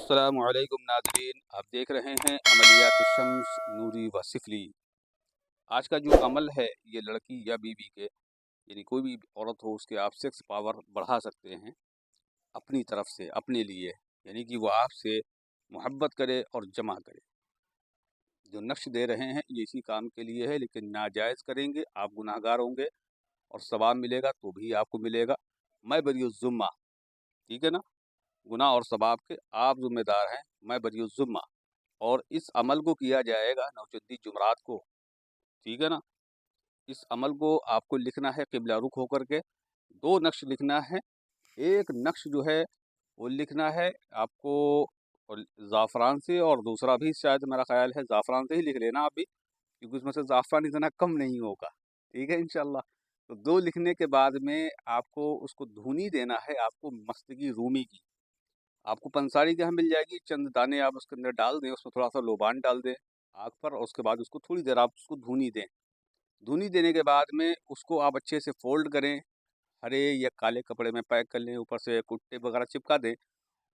अस्सलामु अलैकुम नाज़रीन, आप देख रहे हैं अमलियात शम्स नूरी व सिफली। आज का जो अमल है ये लड़की या बीवी के यानी कोई भी औरत हो उसके आप सेक्स पावर बढ़ा सकते हैं अपनी तरफ से अपने लिए, यानी कि वो आपसे मोहब्बत करे और जमा करे। जो नक्श दे रहे हैं ये इसी काम के लिए है, लेकिन नाजायज़ करेंगे आप गुनाहगार होंगे और सवाब मिलेगा तो भी आपको मिलेगा। मैं बरीउज़्ज़ुम्मा, ठीक है ना, गुनाह और सवाब के आप ज़िम्मेदार हैं, मैं बरीउज़्ज़ुम्मा। और इस अमल को किया जाएगा नौचंदी जुमरात को, ठीक है ना। इस अमल को आपको लिखना है किबला रुख होकर के, 2 नक्श लिखना है। एक नक्श जो है वो लिखना है आपको और ज़ाफ़रान से, और दूसरा भी शायद मेरा ख़्याल है ज़ाफ़रान से ही लिख लेना आप भी, क्योंकि उसमें से ज़ाफ़रान इतना कम नहीं होगा, ठीक है इंशाअल्लाह। तो 2 लिखने के बाद में आपको उसको धुनी देना है, आपको मस्तगी रूमी की। आपको पंसारी के यहाँ मिल जाएगी, चंद दाने आप उसके अंदर डाल दें, उसमें थोड़ा-सा लोबान डाल दें आग पर, और उसके बाद उसको थोड़ी देर आप उसको धुनी दें। धुनी देने के बाद में उसको आप अच्छे से फ़ोल्ड करें, हरे या काले कपड़े में पैक कर लें, ऊपर से कुछ टेप वगैरह चिपका दें,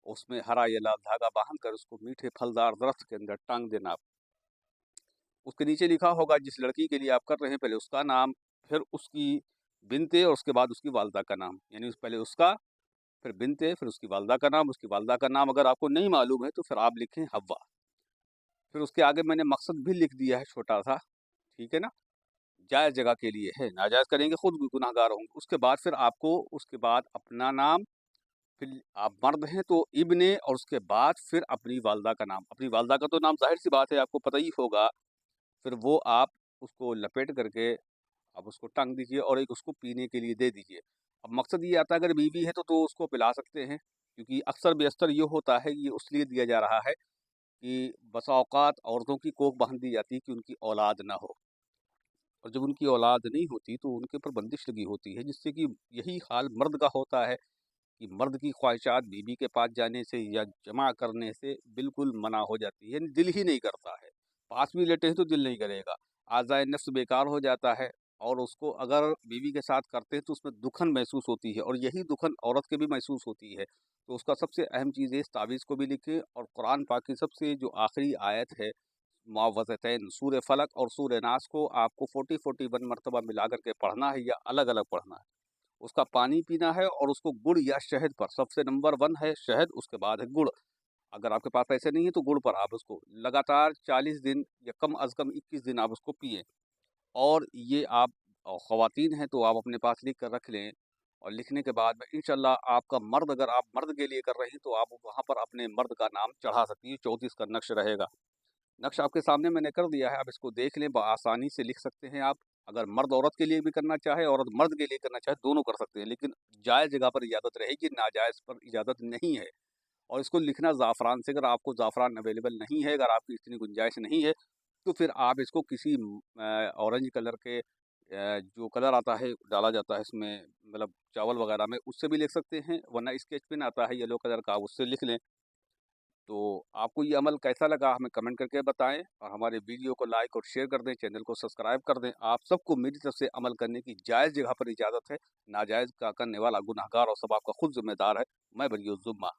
उसमें हरा या लाल धागा बाँध कर उसको मीठे फलदार दरख्त के अंदर टांग देना आप। उसके नीचे लिखा होगा जिस लड़की के लिए आप कर रहे हैं, पहले उसका नाम, फिर उसकी बिनते और उसके बाद उसकी वालिदा का नाम, यानी पहले उसका, फिर बिनते, फिर उसकी वालिदा का नाम, उसकी वालिदा का नाम अगर आपको नहीं मालूम है तो फिर आप लिखें हव्वा। फिर उसके आगे मैंने मकसद भी लिख दिया है छोटा-सा, ठीक है ना? जायज़ जगह के लिए है, नाजायज़ करेंगे खुद भी गुनहगार होंगे। उसके बाद फिर आपको उसके बाद अपना नाम, फिर आप मर्द हैं तो इब्ने, और उसके बाद फिर अपनी वालिदा का नाम। अपनी वालिदा का तो नाम ज़ाहिर-सी बात है आपको पता ही होगा, फिर वो आप उसको लपेट करके आप उसको टाँग दीजिए और एक उसको पीने के लिए दे दीजिए। अब मकसद ये आता है अगर बीवी है तो उसको पिला सकते हैं, क्योंकि अक्सर बेशतर ये होता है, ये इसलिए दिया जा रहा है कि बसा औक़ात औरतों की कोख बाँध दी जाती है कि उनकी औलाद ना हो, और जब उनकी औलाद नहीं होती तो उनके ऊपर बंदिश लगी होती है, जिससे कि यही हाल मर्द का होता है कि मर्द की ख्वाहिशात बीवी के पास जाने से या जमा करने से बिल्कुल मना हो जाती है, यानी दिल ही नहीं करता है। पास भी लेटे हैं तो दिल नहीं करेगा, आज़ाए नफ्स बेकार हो जाता है, और उसको अगर बीवी के साथ करते हैं तो उसमें दुखन महसूस होती है, और यही दुखन औरत के भी महसूस होती है। तो उसका सबसे अहम चीज़ है इस तावीज़ को भी लिखें, और कुरान पाक की सबसे जो आखिरी आयत है मुअव्वज़तैन, सूरह फलक और सूरह नास को आपको 40-41 मरतबा मिला करके पढ़ना है या अलग-अलग पढ़ना है। उसका पानी पीना है, और उसको गुड़ या शहद पर, सबसे नंबर 1 है शहद, उसके बाद है गुड़। अगर आपके पास पैसे नहीं है तो गुड़ पर आप उसको लगातार 40 दिन या कम अज़ कम 21 दिन आप उसको पिएँ। और ये आप ख़वातीन हैं तो आप अपने पास लिख कर रख लें, और लिखने के बाद में इंशाअल्लाह आपका मर्द, अगर आप मर्द के लिए कर रहे हैं तो आप वहाँ पर अपने मर्द का नाम चढ़ा सकती हैं। 34 का नक्श रहेगा। नक्श आपके सामने मैंने कर दिया है, आप इसको देख लें, बआसानी से लिख सकते हैं आप। अगर मर्द औरत के लिए भी करना चाहे, औरत मर्द के लिए करना चाहे, दोनों कर सकते हैं, लेकिन जायज़ जगह पर इजाज़त रहेगी, नाजायज़ पर इजाज़त नहीं है। और इसको लिखना ज़ाफ़रान से, अगर आपको ज़ाफ़रान अवेलेबल नहीं है, अगर आपकी इतनी गुंजाइश नहीं है, तो फिर आप इसको किसी ऑरेंज कलर के जो कलर आता है डाला जाता है इसमें, मतलब चावल वगैरह में, उससे भी लिख सकते हैं, वरना स्केच पेन आता है येलो कलर का, उससे लिख लें। तो आपको ये अमल कैसा लगा हमें कमेंट करके बताएं, और हमारे वीडियो को लाइक और शेयर कर दें, चैनल को सब्सक्राइब कर दें। आप सबको मेरी तरफ से अमल करने की जायज़ जगह पर इजाज़त है, नाजायज़ का करने वाला गुनहगार और सब आपका खुद ज़िम्मेदार है। मैं बरीउज़्ज़ुम्मा।